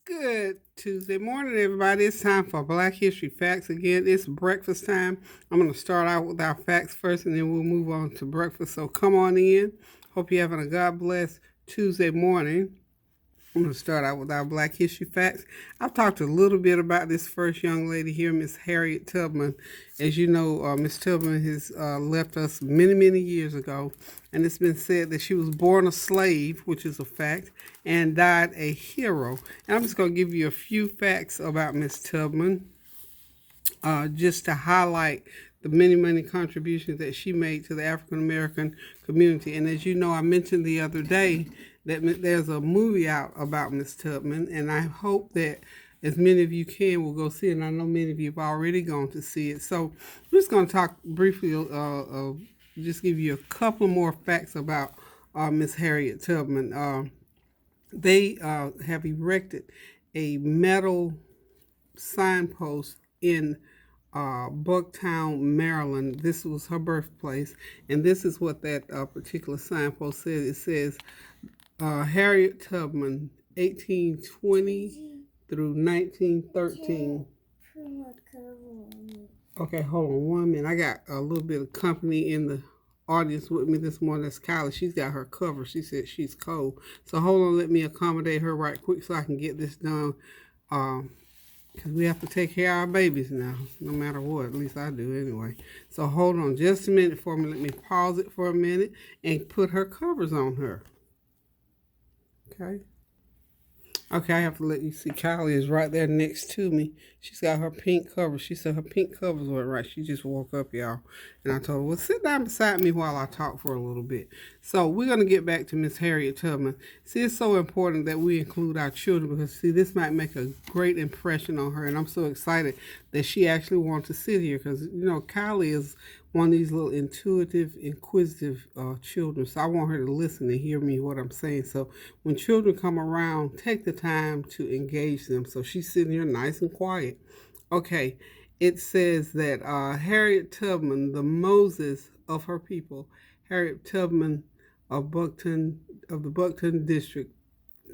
Good Tuesday morning, everybody. It's time for Black History Facts. Again, it's breakfast time. I'm going to start out with our facts first, and then we'll move on to breakfast. So come on in. Hope you're having a God bless Tuesday morning. I'm going to start out with our Black History Facts. I've talked a little bit about this first young lady here, Miss Harriet Tubman. As you know, Miss Tubman has left us many, many years ago, and it's been said that she was born a slave, which is a fact, and died a hero. And I'm just going to give you a few facts about Miss Tubman, just to highlight the many, many contributions that she made to the African American community. And as you know, I mentioned the other day that there's a movie out about Miss Tubman, and I hope that as many of you can will go see it. And I know many of you have already gone to see it. So I'm just going to talk briefly, just give you a couple more facts about Miss Harriet Tubman. They have erected a metal signpost in Bucktown, Maryland. This was her birthplace, and this is what that particular signpost says. It says, Harriet Tubman, 1820 through 1913. Okay, hold on 1 minute. I got a little bit of company in the audience with me this morning. That's Kylie. She's got her cover. She said she's cold. So hold on, let me accommodate her right quick so I can get this done. Because we have to take care of our babies now, no matter what. At least I do anyway. So hold on just a minute for me. Let me pause it for a minute and put her covers on her. Okay. Okay, I have to let you see Kylie is right there next to me. She's got her pink covers. She said her pink covers weren't right. She just woke up, y'all. And I told her, well, sit down beside me while I talk for a little bit. So we're going to get back to Miss Harriet Tubman. See, it's so important that we include our children because, see, this might make a great impression on her. And I'm so excited that she actually wants to sit here because, you know, Kylie is one of these little intuitive, inquisitive children. So I want her to listen and hear me what I'm saying. So when children come around, take the time to engage them. So she's sitting here nice and quiet. Okay, it says that Harriet Tubman, the Moses of her people, Harriet Tubman of the Buckton district,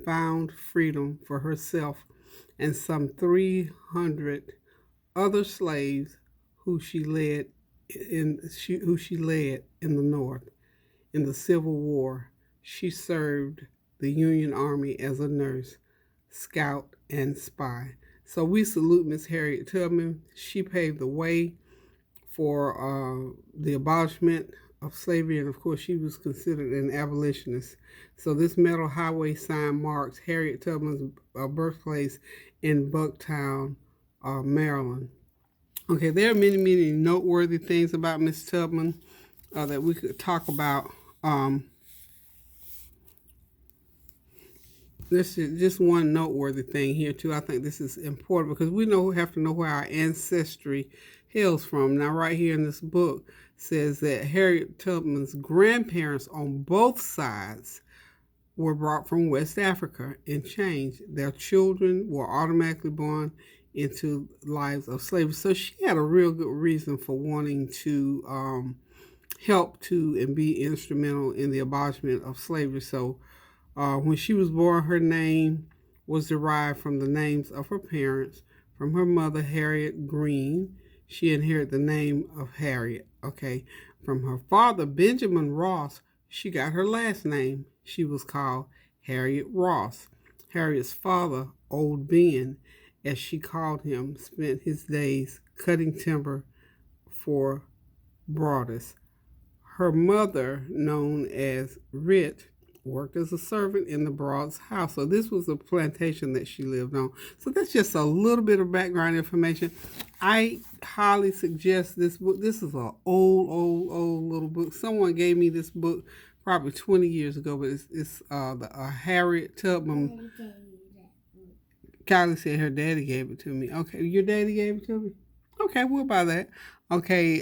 found freedom for herself and some 300 other slaves who she led in the North. In the Civil War, she served the Union Army as a nurse, scout, and spy. So we salute Miss Harriet Tubman. She paved the way for the abolishment of slavery, and of course she was considered an abolitionist. So this metal highway sign marks Harriet Tubman's birthplace in Bucktown, Maryland. Okay, there are many, many noteworthy things about Miss Tubman that we could talk about. This is just one noteworthy thing here too. I think this is important because we have to know where our ancestry hails from. Now, right here in this book says that Harriet Tubman's grandparents on both sides were brought from West Africa and changed. Their children were automatically born into lives of slavery. So she had a real good reason for wanting to help to and be instrumental in the abolishment of slavery. So when she was born, her name was derived from the names of her parents. From her mother, Harriet Green, she inherited the name of Harriet. Okay. From her father, Benjamin Ross, she got her last name. She was called Harriet Ross. Harriet's father, Old Ben, as she called him, spent his days cutting timber for Broadus. Her mother, known as Rit, worked as a servant in the Broads' house. So this was a plantation that she lived on. So that's just a little bit of background information. I highly suggest this book. This is an old little book. Someone gave me this book probably 20 years ago, but it's the Harriet Tubman. Kylie said her daddy gave it to me. Okay, your daddy gave it to me? Okay, we'll buy that. Okay,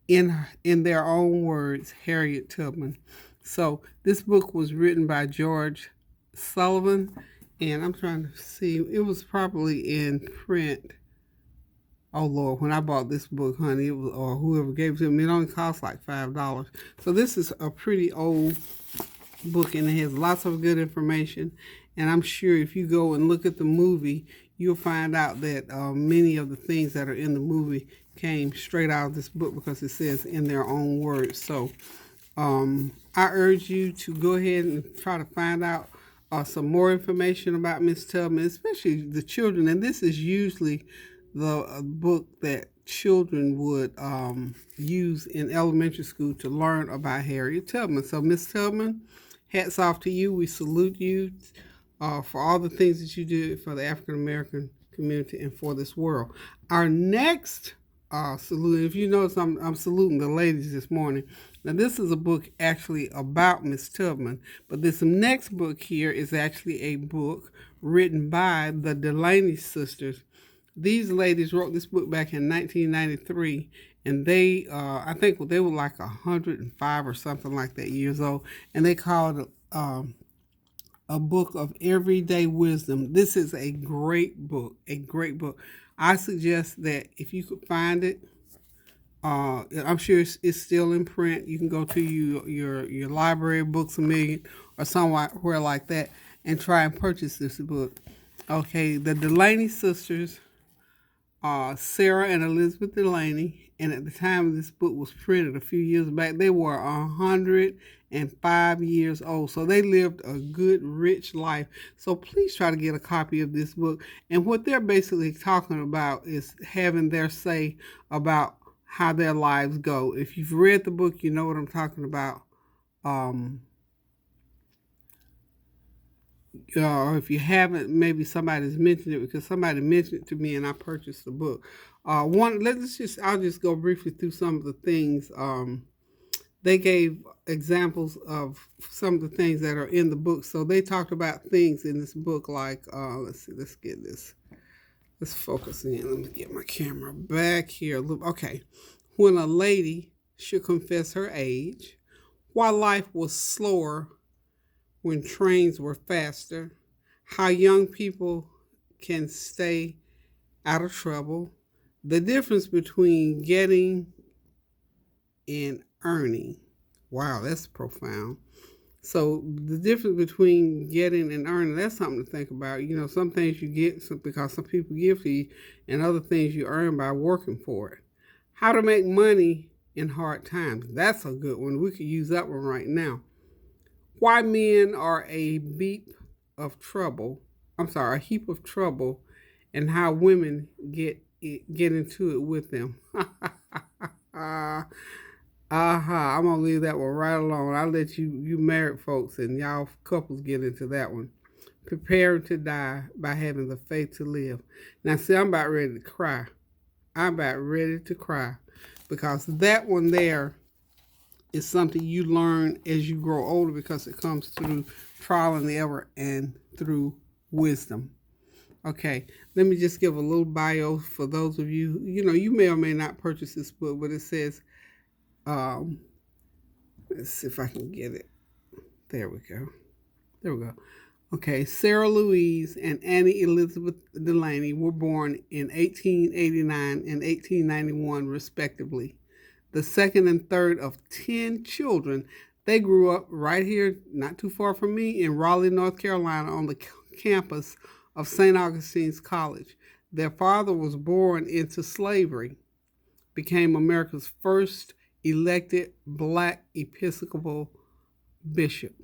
in their own words, Harriet Tubman. So this book was written by George Sullivan, and I'm trying to see, it was probably in print. Oh Lord, when I bought this book, honey, it was, or whoever gave it to me, it only cost like $5. So this is a pretty old book, and it has lots of good information. And I'm sure if you go and look at the movie, you'll find out that many of the things that are in the movie came straight out of this book because it says in their own words. So I urge you to go ahead and try to find out some more information about Miss Tubman, especially the children. And this is usually the book that children would use in elementary school to learn about Harriet Tubman. So Miss Tubman, hats off to you. We salute you for all the things that you did for the African American community and for this world. Our next salute, if you notice, I'm saluting the ladies this morning. Now, this is a book actually about Miss Tubman, but this next book here is actually a book written by the Delaney sisters. These ladies wrote this book back in 1993, and they, I think they were like 105 or something like that years old, and they called it a book of everyday wisdom. This is a great book, a great book. I suggest that if you could find it, I'm sure it's still in print. You can go to your library, Books A Million, or somewhere like that, and try and purchase this book. Okay, the Delaney sisters, Sarah and Elizabeth Delaney, and at the time this book was printed a few years back, they were 105 years old. So they lived a good, rich life. So please try to get a copy of this book. And what they're basically talking about is having their say about how their lives go. If you've read the book, you know what I'm talking about. Or if you haven't, maybe somebody's mentioned it because somebody mentioned it to me and I purchased the book. I'll just go briefly through some of the things. They gave examples of some of the things that are in the book. So they talked about things in this book like, let's focus in. Let me get my camera back here. Okay. When a lady should confess her age, why life was slower when trains were faster, how young people can stay out of trouble, the difference between getting and earning. Wow, that's profound. So the difference between getting and earning, that's something to think about. You know, some things you get because some people give to you, and other things you earn by working for it. How to make money in hard times. That's a good one. We could use that one right now. Why men are a heap of trouble, and how women get into it with them. I'm gonna leave that one right alone. I'll let you married folks and y'all couples get into that one. Preparing to die by having the faith to live. Now see, I'm about ready to cry. Because that one there is something you learn as you grow older because it comes through trial and error and through wisdom. Okay, let me just give a little bio for those of you, you may or may not purchase this book, but it says, let's see if I can get it. There we go. Okay, Sarah Louise and Annie Elizabeth Delaney were born in 1889 and 1891, respectively. The second and third of 10 children. They grew up right here, not too far from me, in Raleigh, North Carolina, on the campus of St. Augustine's College. Their father was born into slavery, became America's first elected Black Episcopal bishop.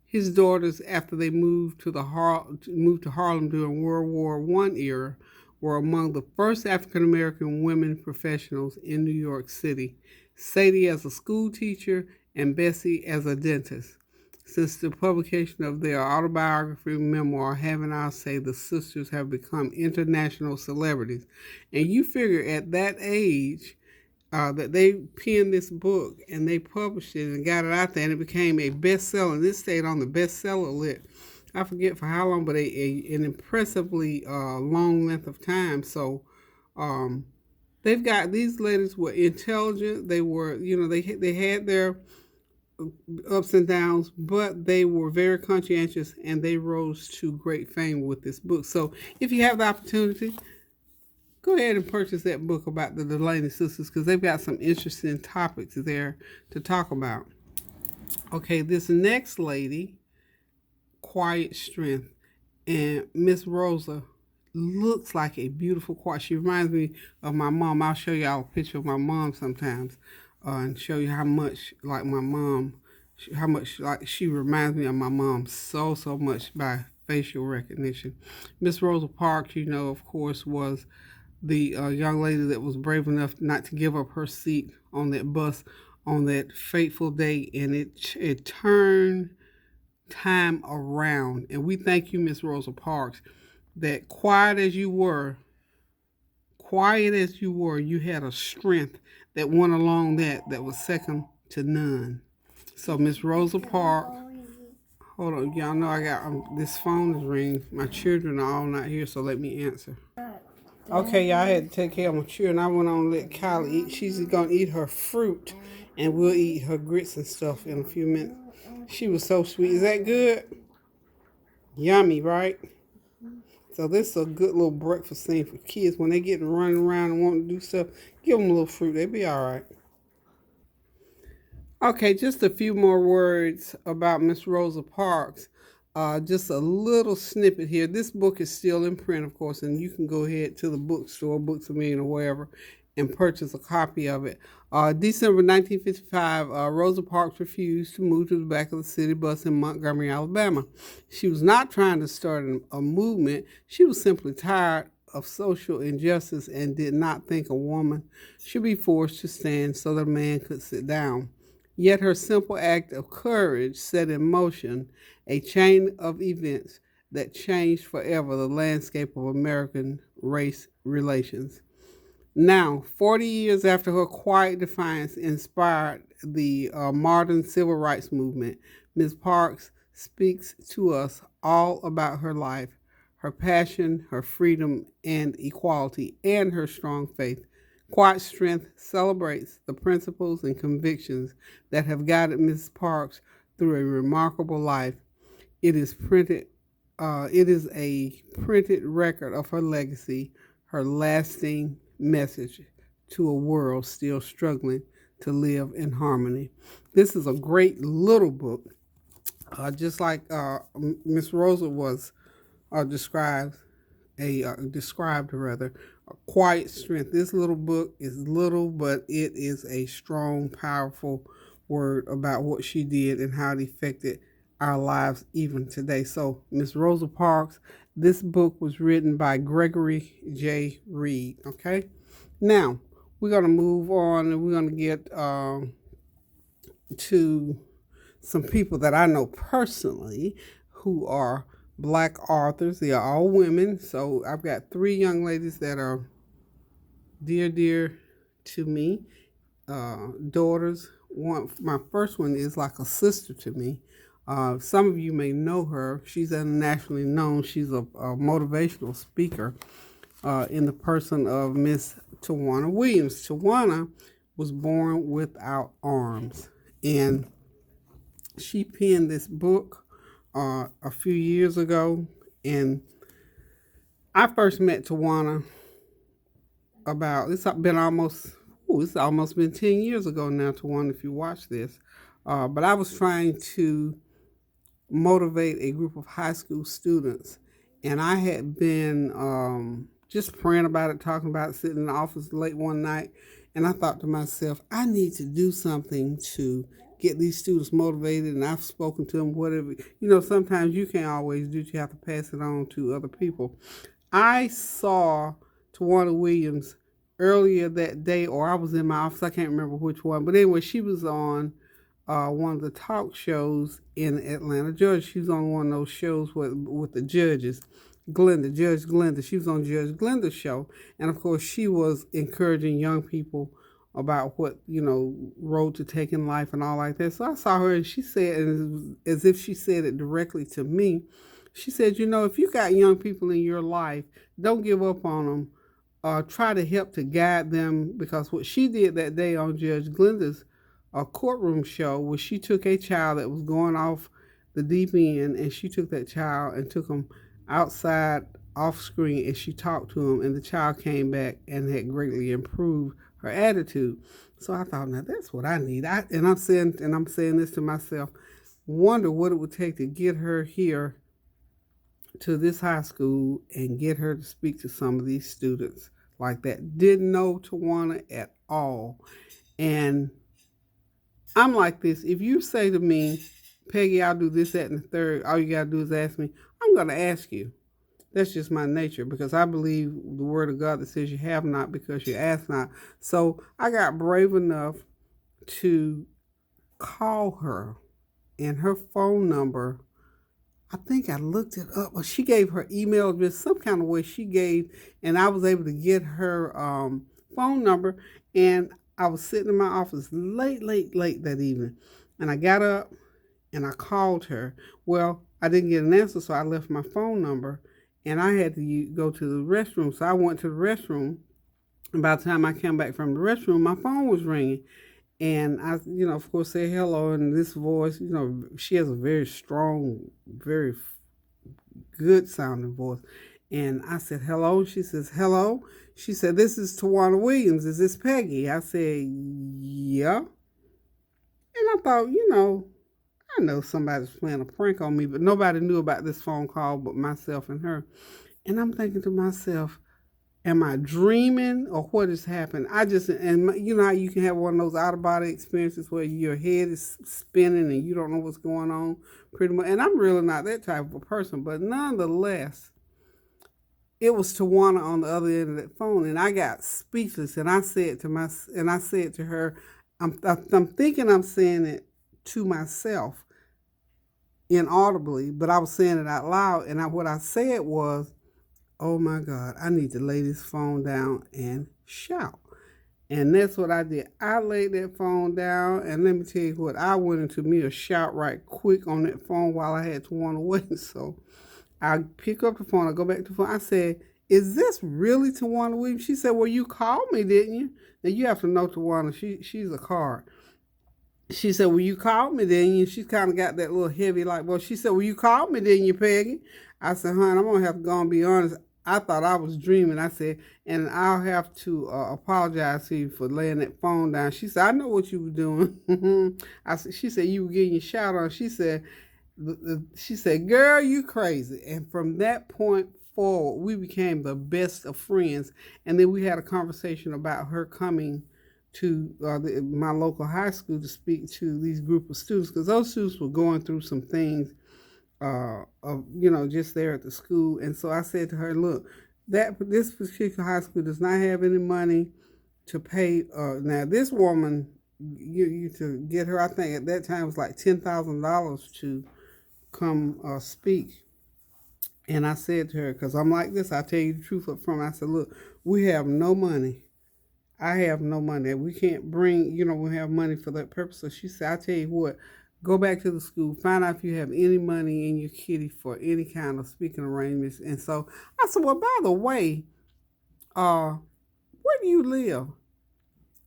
His daughters, after they moved to Harlem during World War I era, were among the first African American women professionals in New York City, Sadie as a school teacher and Bessie as a dentist. Since the publication of their autobiography memoir, Haven't I Say, the sisters have become international celebrities. And you figure at that age, that they penned this book and they published it and got it out there and it became a bestseller. And it stayed on the bestseller list. I forget for how long, but an impressively long length of time. So these ladies were intelligent. They were, they had their ups and downs, but they were very conscientious and they rose to great fame with this book. So if you have the opportunity, go ahead and purchase that book about the Delaney sisters because they've got some interesting topics there to talk about. Okay, this next lady, quiet strength. And Miss Rosa looks like a beautiful quiet. She reminds me of my mom. I'll show y'all a picture of my mom sometimes and show you how much like my mom, how much like she reminds me of my mom so much by facial recognition. Miss Rosa Parks, you know, of course, was the young lady that was brave enough not to give up her seat on that bus on that fateful day, and it turned time around. And we thank you, Miss Rosa Parks, that quiet as you were, you had a strength that went along that was second to none. So Miss Rosa Parks, hold on, y'all know I got this phone is ringing. My children are all not here, so let me answer. Okay, y'all, I had to take care of my children. I went on to let Kylie eat. She's gonna eat her fruit, and we'll eat her grits and stuff in a few minutes. She was so sweet. Is that good? Yummy, right? So this is a good little breakfast thing for kids. When they get running around and want to do stuff, give them a little fruit. They'll be all right. Okay, just a few more words about Miss Rosa Parks. Just a little snippet here. This book is still in print, of course, and you can go ahead to the bookstore, Books a Million or wherever, and purchase a copy of it. December 1955, Rosa Parks refused to move to the back of the city bus in Montgomery, Alabama. She was not trying to start a movement. She was simply tired of social injustice and did not think a woman should be forced to stand so that a man could sit down. Yet her simple act of courage set in motion a chain of events that changed forever the landscape of American race relations. Now, 40 years after her quiet defiance inspired the modern civil rights movement, Ms. Parks speaks to us all about her life, her passion, her freedom and equality, and her strong faith. Quiet Strength celebrates the principles and convictions that have guided Ms. Parks through a remarkable life. It is a printed record of her legacy, her lasting message to a world still struggling to live in harmony. This is a great little book, just like Miss Rosa was described a quiet strength. This little book is little, but it is a strong, powerful word about what she did and how it affected our lives even today. So, Miss Rosa Parks, this book was written by Gregory J. Reed. Okay, now we're gonna move on and we're gonna get to some people that I know personally who are Black authors. They are all women. So I've got three young ladies that are dear to me, daughters. My first one is like a sister to me. Some of you may know her. She's internationally known. She's a motivational speaker in the person of Miss Tawana Williams. Tawana was born without arms, and she penned this book a few years ago. And I first met Tawana it's almost been 10 years ago now, Tawana, if you watch this. But I was trying to motivate a group of high school students, and I had been just praying about it, talking about it, sitting in the office late one night, and I thought to myself, I need to do something to get these students motivated. And I've spoken to them, whatever, sometimes you can't always do it. You have to pass it on to other people. I saw Tawana Williams earlier that day, or I was in my office, I can't remember which one, but anyway, she was on one of the talk shows in Atlanta, Georgia. She was on one of those shows with the judges, Judge Glenda. She was on Judge Glenda's show, and of course she was encouraging young people about what, road to take in life and all like that. So I saw her, and she said, and as if she said it directly to me, she said, if you got young people in your life, don't give up on them. Try to help to guide them, because what she did that day on Judge Glenda's courtroom show was she took a child that was going off the deep end, and she took that child and took him outside off screen, and she talked to him, and the child came back and had greatly improved her attitude. So I thought, now that's what I need. I'm saying this to myself, wonder what it would take to get her here to this high school and get her to speak to some of these students like that. Didn't know Tawana at all. And I'm like this. If you say to me, Peggy, I'll do this, that, and the third, all you got to do is ask me, I'm going to ask you. That's just my nature, because I believe the word of God that says you have not because you ask not. So I got brave enough to call her, and her phone number, I think I looked it up, or she gave her email address, some kind of way she gave, and I was able to get her phone number. And I was sitting in my office late that evening, and I got up and I called her. Well, I didn't get an answer, so I left my phone number, and I had to go to the restroom. So I went to the restroom, and by the time I came back from the restroom, my phone was ringing. And I, of course, said hello in this voice. She has a very strong, very good sounding voice. And I said, hello. She says, hello. She said, this is Tawana Williams. Is this Peggy? I said, yeah. And I thought, I know somebody's playing a prank on me, but nobody knew about this phone call but myself and her. And I'm thinking to myself, am I dreaming or what has happened? And you know how you can have one of those out-of-body experiences where your head is spinning and you don't know what's going on pretty much. And I'm really not that type of a person, but nonetheless, it was Tawana on the other end of that phone, and I got speechless. And I said to her, I'm thinking I'm saying it to myself inaudibly, but I was saying it out loud. And what I said was, oh my God, I need to lay this phone down and shout. And that's what I did. I laid that phone down, and let me tell you what, I went into me a shout right quick on that phone while I had Tawana waiting. So I pick up the phone, I go back to the phone. I said, is this really Tawana Williams? She said, well, you called me, didn't you? Now you have to know Tawana, she's a card. She said, well, you called me, didn't you? She's kind of got that little heavy like, well, she said, well, you called me, didn't you, Peggy? I said, hon, I'm going to have to go and be honest. I thought I was dreaming. I said, and I'll have to apologize to you for laying that phone down. She said, I know what you were doing. She said, you were getting your shout on. She said, girl, you crazy. And from that point forward, we became the best of friends. And then we had a conversation about her coming to my local high school to speak to these group of students, because those students were going through some things just there at the school. And so I said to her, look, this particular high school does not have any money to pay. Now this woman, you to get her, I think at that time it was like $10,000 to come speak. And I said to her, because I'm like this, I tell you the truth up front. I said, look, we have no money. I have no money. We can't bring, we have money for that purpose. So she said, I tell you what, go back to the school, find out if you have any money in your kitty for any kind of speaking arrangements. And so I said, well, by the way, where do you live?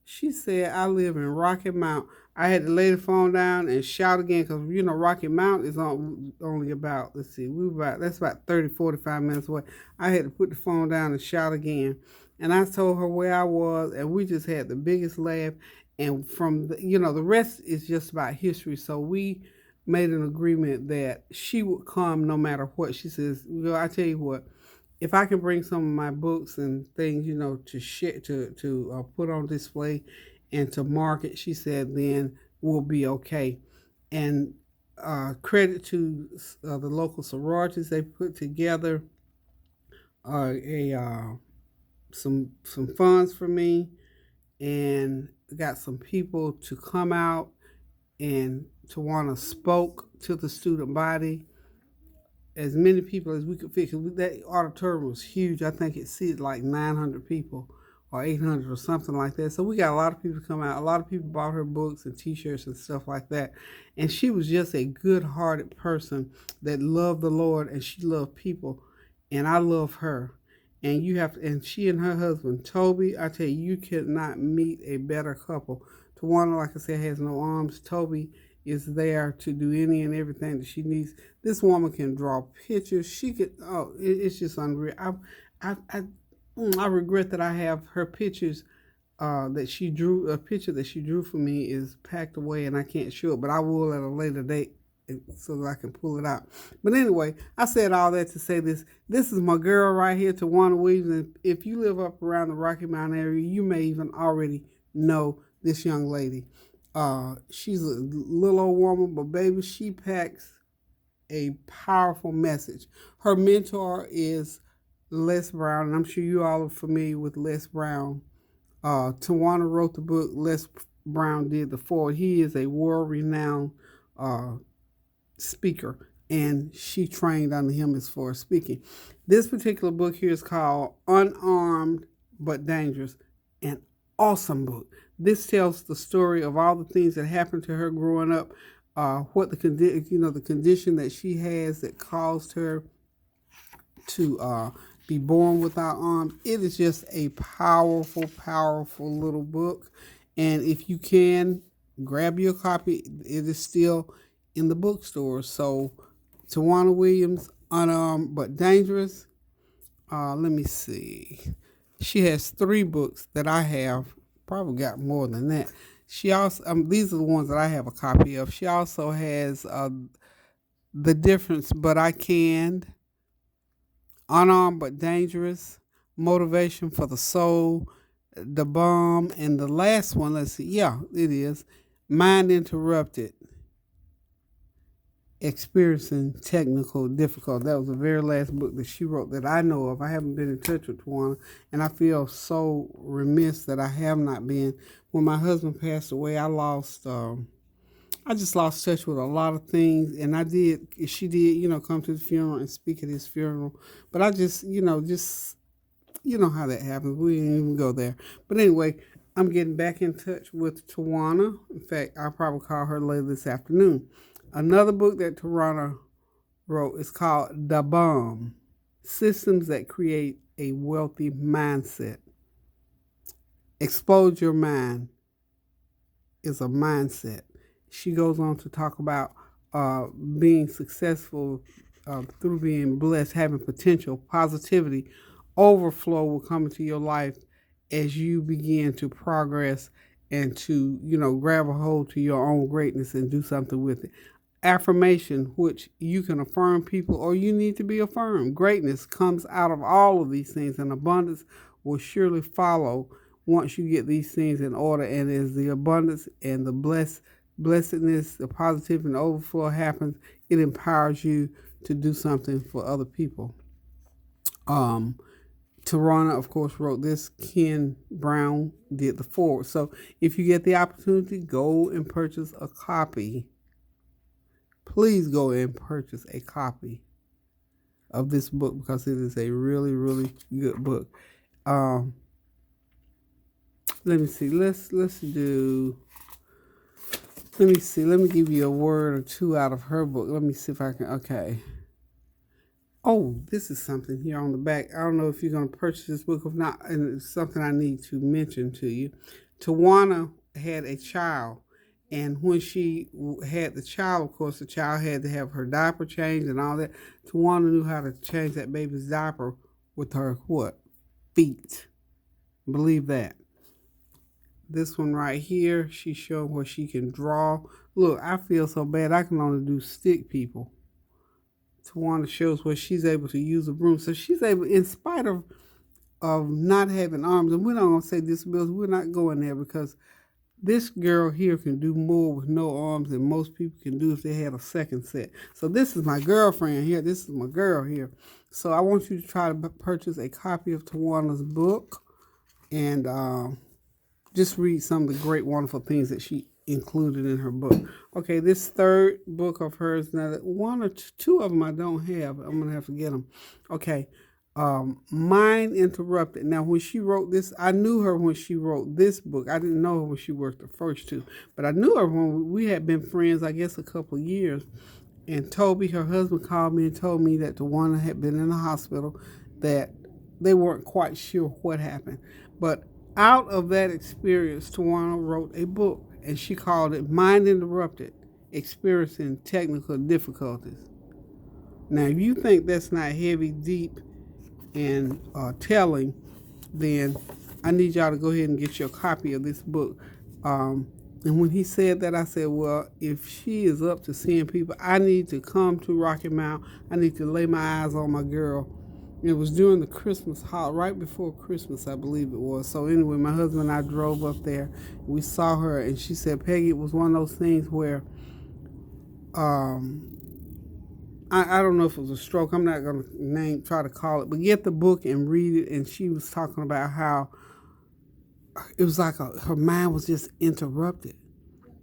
She said, I live in Rocky Mount. I had to lay the phone down and shout again, because, Rocky Mount is only about, that's about 30, 45 minutes away. I had to put the phone down and shout again. And I told her where I was, and we just had the biggest laugh. And from the rest is just about history. So we made an agreement that she would come no matter what. She says, I tell you what, if I can bring some of my books and things, to share, to put on display and to market, she said, then we'll be okay. And credit to the local sororities, they put together some funds for me, and got some people to come out, and Tawana spoke to the student body, as many people as we could fit. That auditorium was huge. I think it seated like 900 people or 800 or something like that. So we got a lot of people to come out. A lot of people bought her books and t-shirts and stuff like that. And she was just a good-hearted person that loved the Lord, and she loved people. And I love her. And and she and her husband, Toby, I tell you, you could not meet a better couple. Tawana, like I said, has no arms. Toby is there to do any and everything that she needs. This woman can draw pictures. She could, it's just unreal. I regret that I have her pictures that she drew. A picture that she drew for me is packed away and I can't show it, but I will at a later date so that I can pull it out. But anyway, I said all that to say this. This is my girl right here, Tawana Williams. And if you live up around the Rocky Mountain area, you may even already know this young lady. She's a little old woman, but baby, she packs a powerful message. Her mentor is Les Brown, and I'm sure you all are familiar with Les Brown. Tawana wrote the book. Les Brown did the foreword. He is a world-renowned speaker, and she trained under him as far as speaking. This particular book here is called Unarmed but Dangerous, an awesome book. This tells the story of all the things that happened to her growing up, what the condition that she has that caused her to be born without arms. It is just a powerful, powerful little book. And if you can, grab your copy. It is still in the bookstore. So, Tawana Williams, Unarmed but Dangerous. Let me see. She has 3 books that I have. Probably got more than that. She also, these are the ones that I have a copy of. She also has The Difference, But I Can, Unarmed but Dangerous, Motivation for the Soul, The Bomb, and the last one, let's see, yeah, it is, Mind Interrupted, Experiencing Technical Difficulty. That was the very last book that she wrote that I know of. I haven't been in touch with Tawana, and I feel so remiss that I have not been. When my husband passed away, I just lost touch with a lot of things, and she did, come to the funeral and speak at his funeral. But I just how that happens. We didn't even go there. But anyway, I'm getting back in touch with Tawana. In fact, I'll probably call her later this afternoon. Another book that Tawana wrote is called The Bomb, Systems That Create a Wealthy Mindset. Explode Your Mind is a mindset. She goes on to talk about being successful through being blessed, having potential, positivity, overflow will come into your life as you begin to progress and to, grab a hold to your own greatness and do something with it. Affirmation, which you can affirm people or you need to be affirmed. Greatness comes out of all of these things, and abundance will surely follow once you get these things in order. And as the abundance and the blessedness, the positive and overflow happens, it empowers you to do something for other people. Tawana, of course, wrote this. Ken Brown did the foreword. So if you get the opportunity, go and purchase a copy. Please go and purchase a copy of this book because it is a really, really good book. Let me see. Let me give you a word or two out of her book. Let me see if I can. Okay. Oh, this is something here on the back. I don't know if you're going to purchase this book or not, and it's something I need to mention to you. Tawana had a child, and when she had the child, of course, the child had to have her diaper changed and all that. Tawana knew how to change that baby's diaper with her, feet. Believe that. This one right here, she showed where she can draw. Look, I feel so bad. I can only do stick people. Tawana shows where she's able to use a broom. So she's able, in spite of not having arms, and we're not going to say disability, we're not going there because this girl here can do more with no arms than most people can do if they had a second set. So this is my girlfriend here. This is my girl here. So I want you to try to purchase a copy of Tawana's book and just read some of the great, wonderful things that she included in her book. Okay, this third book of hers, now one or two of them I don't have. I'm going to have to get them. Okay, Mind Interrupted. Now, when she wrote this, I knew her when she wrote this book. I didn't know her when she worked the first two, but I knew her when we had been friends, I guess, a couple of years. And Toby, her husband, called me and told me that Tawana had been in the hospital, that they weren't quite sure what happened. But out of that experience, Tawana wrote a book, and she called it Mind Interrupted, Experiencing Technical Difficulties. Now, if you think that's not heavy, deep, and telling, then I need y'all to go ahead and get your copy of this book. And when he said that, I said, well, if she is up to seeing people, I need to come to Rocky Mount. I need to lay my eyes on my girl. It was during the Christmas holiday, right before Christmas, I believe it was. So anyway, my husband and I drove up there. We saw her, and she said, Peggy, it was one of those things where I don't know if it was a stroke. I'm not going to try to call it, but get the book and read it. And she was talking about how it was like her mind was just interrupted.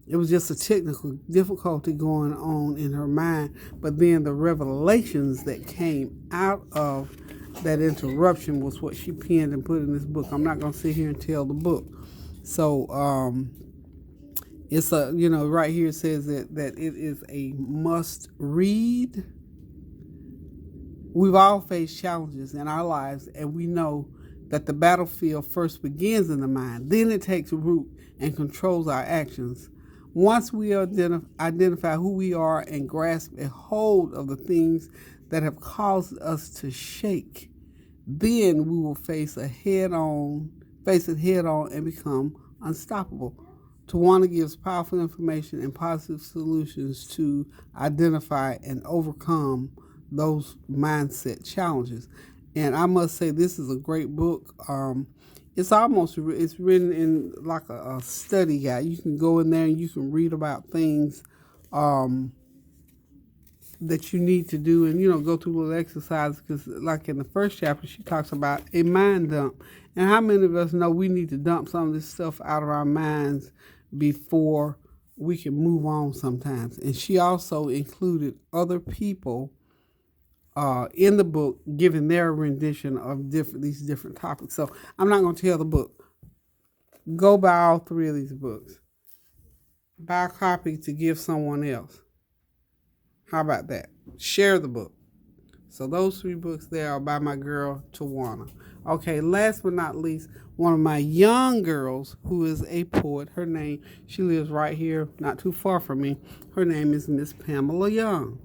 It was just a technical difficulty going on in her mind. But then the revelations that came out of that interruption was what she penned and put in this book. I'm not going to sit here and tell the book. So it's a, right here it says that it is a must read. We've all faced challenges in our lives, and we know that the battlefield first begins in the mind. Then it takes root and controls our actions. Once we identify who we are and grasp a hold of the things that have caused us to shake, then we will face it head on and become unstoppable. Tawana gives powerful information and positive solutions to identify and overcome those mindset challenges. And I must say, this is a great book. It's written in like a study guide. You can go in there and you can read about things that you need to do, and go through little exercises. Because like in the first chapter, she talks about a mind dump. And how many of us know we need to dump some of this stuff out of our minds before we can move on sometimes? And she also included other people in the book giving their rendition of these different topics. So I'm not going to tell the book. Go buy all three of these books. Buy a copy to give someone else. How about that? Share the book. So those three books there are by my girl, Tawana. Okay, last but not least, one of my young girls who is a poet. She lives right here, not too far from me. Her name is Miss Pamela Young.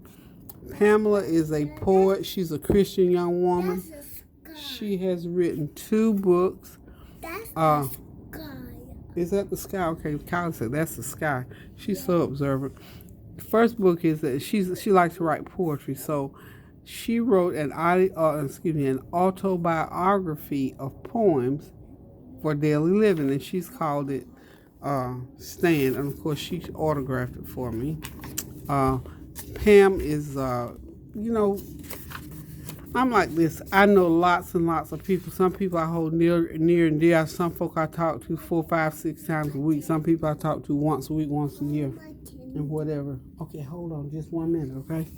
Pamela is a poet. She's a Christian young woman. She has written 2 books. That's the sky. Is that the sky? Okay, Kylie said that's the sky. She's so observant. The first book is that she likes to write poetry. So she wrote an autobiography of poems for daily living, and she's called it Stand. And of course, she autographed it for me. Pam is, I'm like this. I know lots and lots of people. Some people I hold near and dear. Some folk I talk to 4, 5, 6 times a week. Some people I talk to once a week, once a year, and whatever. Okay, hold on just 1 minute, okay?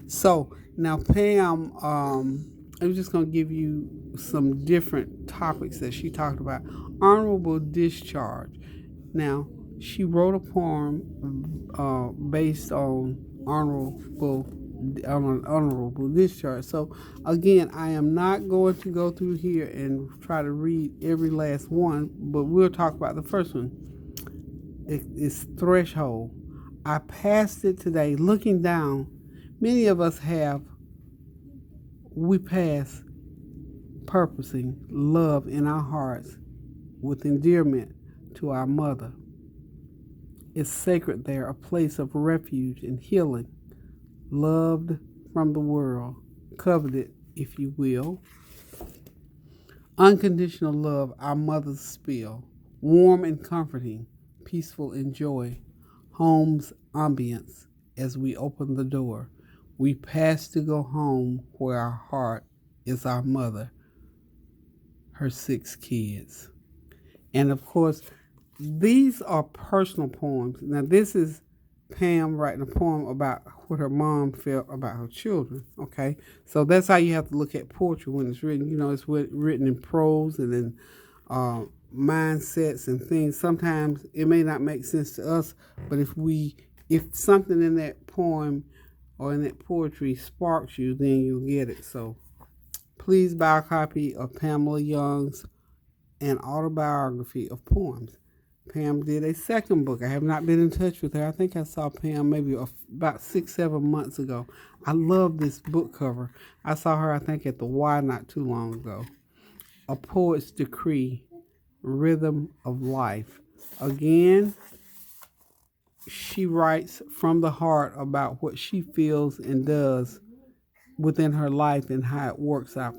So now Pam, I'm just going to give you some different topics that she talked about. Honorable discharge. Now, she wrote a poem based on honorable discharge. So again, I am not going to go through here and try to read every last one, but we'll talk about the first one. It's threshold. I passed it today looking down. Many of us we pass purposing love in our hearts with endearment to our mother. It's sacred there, a place of refuge and healing, loved from the world, coveted, if you will. Unconditional love, our mother's spill, warm and comforting, peaceful in joy, home's ambience as we open the door. We pass to go home where our heart is our mother, her 6 kids. And of course, these are personal poems. Now, this is Pam writing a poem about what her mom felt about her children, okay? So that's how you have to look at poetry when it's written. It's written in prose and in mindsets and things. Sometimes it may not make sense to us, but if something in that poem or in that poetry sparks you, then you'll get it. So please buy a copy of Pamela Young's An Autobiography of Poems. Pam did a second book. I have not been in touch with her. I think I saw Pam maybe about 6, 7 months ago. I love this book cover. I saw her, I think, at the Y not too long ago. A Poet's Decree, Rhythm of Life. Again, she writes from the heart about what she feels and does within her life and how it works out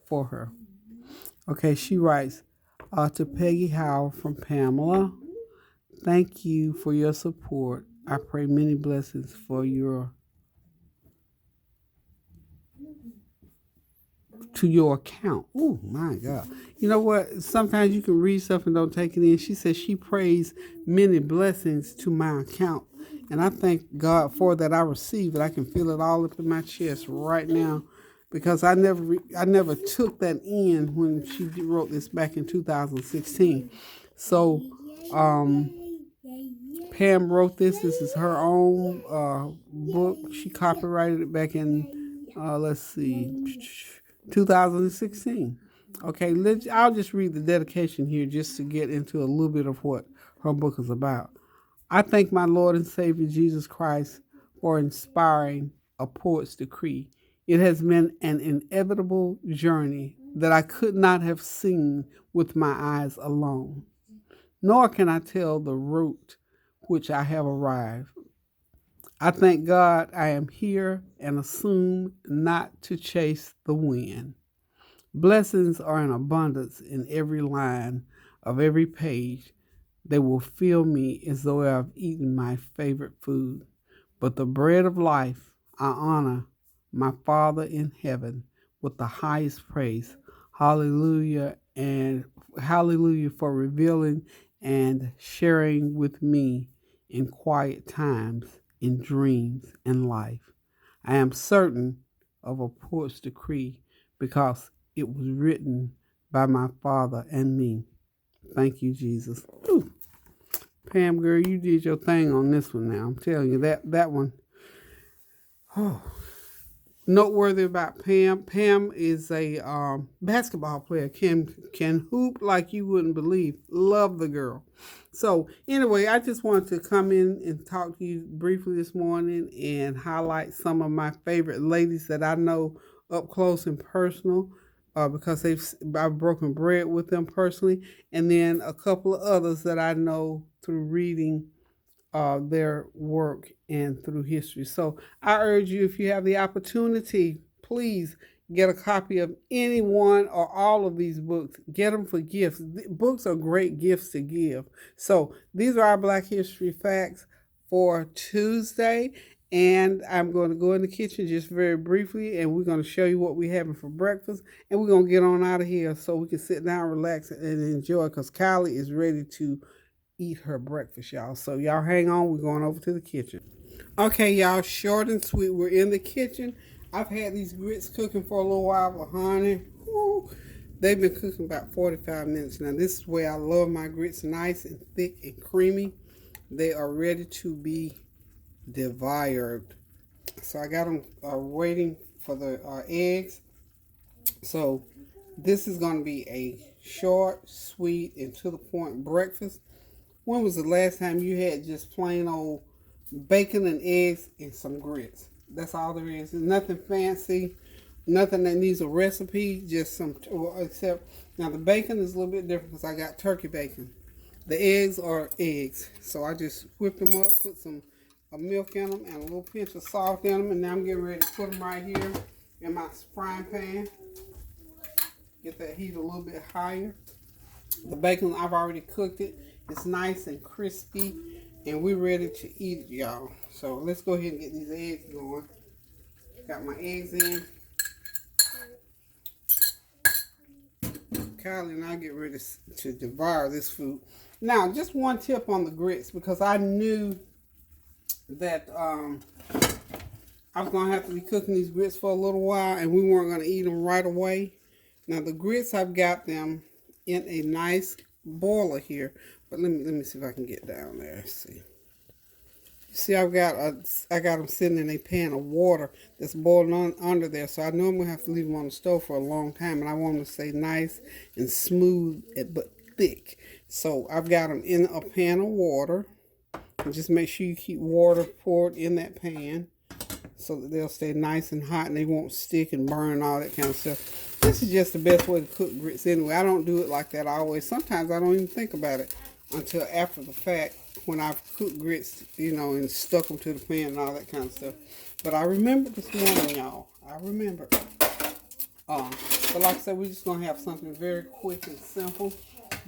for her. Okay, she writes to Peggy Howell from Pamela. Thank you for your support. I pray many blessings for your account. Oh my God. You know what? Sometimes you can read stuff and don't take it in. She says she prays many blessings to my account. And I thank God for that. I receive it. I can feel it all up in my chest right now because I never took that in when she wrote this back in 2016. So Pam wrote this. This is her own book. She copyrighted it back in, 2016. Okay, I'll just read the dedication here just to get into a little bit of what her book is about. I thank my Lord and Savior Jesus Christ for inspiring A Poet's Decree. It has been an inevitable journey that I could not have seen with my eyes alone, nor can I tell the route which I have arrived. I thank God I am here and assume not to chase the wind. Blessings are in abundance in every line of every page. They will fill me as though I've eaten my favorite food. But the bread of life, I honor my Father in heaven with the highest praise. Hallelujah, and hallelujah for revealing and sharing with me in quiet times, in dreams, and life. I am certain of a poet's decree because it was written by my Father and me. Thank you, Jesus. Ooh. Pam, girl, you did your thing on this one now. I'm telling you, that one. Oh. Noteworthy about Pam. Pam is a basketball player. Can hoop like you wouldn't believe. Love the girl. So anyway, I just wanted to come in and talk to you briefly this morning and highlight some of my favorite ladies that I know up close and personal. Because I've broken bread with them personally, and then a couple of others that I know through reading their work and through history. So I urge you, if you have the opportunity, please get a copy of any one or all of these books. Get them for gifts. Books are great gifts to give. So these are our Black History Facts for Tuesday. And I'm going to go in the kitchen just very briefly, and we're going to show you what we're having for breakfast. And we're going to get on out of here so we can sit down, relax, and enjoy, because Kylie is ready to eat her breakfast, y'all. So y'all hang on. We're going over to the kitchen. Okay, y'all, short and sweet. We're in the kitchen. I've had these grits cooking for a little while with honey. Woo. They've been cooking about 45 minutes now. This is where I love my grits, nice and thick and creamy. They are ready to be devoured. So I got them waiting for the eggs. So this is going to be a short, sweet, and to the point breakfast. When was the last time you had just plain old bacon and eggs and some grits? That's all there is. There's nothing fancy, nothing that needs a recipe, just some, except now the bacon is a little bit different because I got turkey bacon. The eggs are eggs. So I just whipped them up, put some milk in them and a little pinch of salt in them, and now I'm getting ready to put them right here in my frying pan. Get that heat a little bit higher. The bacon, I've already cooked it. It's nice and crispy, and we're ready to eat it, y'all. So let's go ahead and get these eggs going. Got my eggs in. Kylie and I get ready to devour this food. Now, just one tip on the grits, because I knew that I was going to have to be cooking these grits for a little while, and we weren't going to eat them right away. Now, the grits, I've got them in a nice boiler here. But let me see if I can get down there. Let's see. You see, I got them sitting in a pan of water that's boiling under there. So I know I'm going to have to leave them on the stove for a long time. And I want them to stay nice and smooth, but thick. So I've got them in a pan of water. And just make sure you keep water poured in that pan so that they'll stay nice and hot and they won't stick and burn and all that kind of stuff. This is just the best way to cook grits anyway. I don't do it like that always. Sometimes I don't even think about it until after the fact. when I've cooked grits, and stuck them to the pan and all that kind of stuff. But I remember this morning, y'all. I remember. But like I said, we're just going to have something very quick and simple.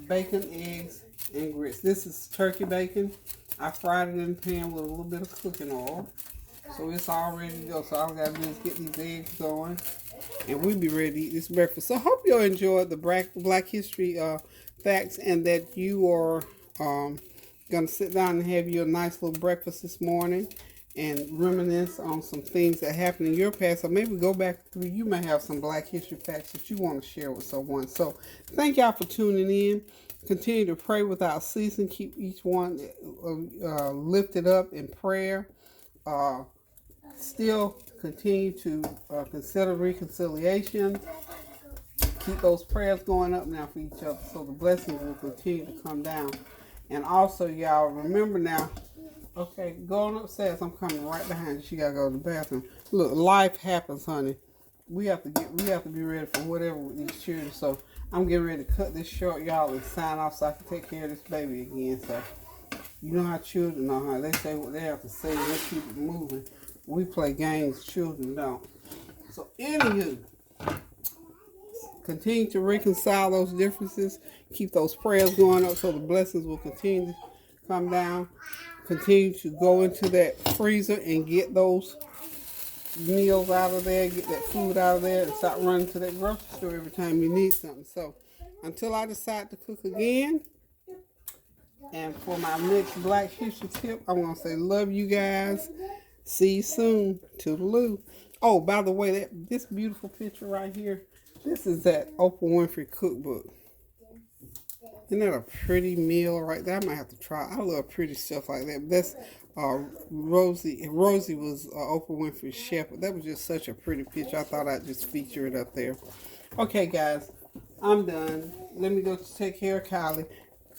Bacon, eggs, and grits. This is turkey bacon. I fried it in the pan with a little bit of cooking oil. So it's all ready to go. So all I got to do is get these eggs going. And we'll be ready to eat this breakfast. So I hope you enjoyed the Black History facts, and that you are going to sit down and have you a nice little breakfast this morning and reminisce on some things that happened in your past. So maybe go back through. You may have some Black History facts that you want to share with someone. So thank y'all for tuning in. Continue to pray without ceasing. Keep each one lifted up in prayer. Still continue to consider reconciliation. Keep those prayers going up now for each other, so the blessings will continue to come down. And also, y'all, remember now, okay, going upstairs, I'm coming right behind you. She gotta go to the bathroom. Look, life happens, honey. We have to be ready for whatever with these children. So I'm getting ready to cut this short, y'all, and sign off so I can take care of this baby again. So you know how children are, huh? They say what they have to say and they keep it moving. We play games, children don't. So anywho, continue to reconcile those differences. Keep those prayers going up so the blessings will continue to come down. Continue to go into that freezer and get those meals out of there, get that food out of there, and stop running to that grocery store every time you need something. So until I decide to cook again, and for my next Black History tip, I'm going to say love you guys. See you soon. Toodaloo. Oh, by the way, this beautiful picture right here, this is that Oprah Winfrey cookbook. Isn't that a pretty meal right there? I might have to try. I love pretty stuff like that. But that's Rosie. Rosie was Oprah Winfrey's chef. But that was just such a pretty picture. I thought I'd just feature it up there. Okay, guys. I'm done. Let me go take care of Kylie.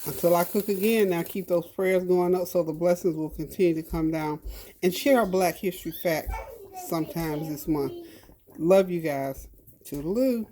Until I cook again, now keep those prayers going up so the blessings will continue to come down. And share a Black History fact sometimes this month. Love you guys. Toodaloo.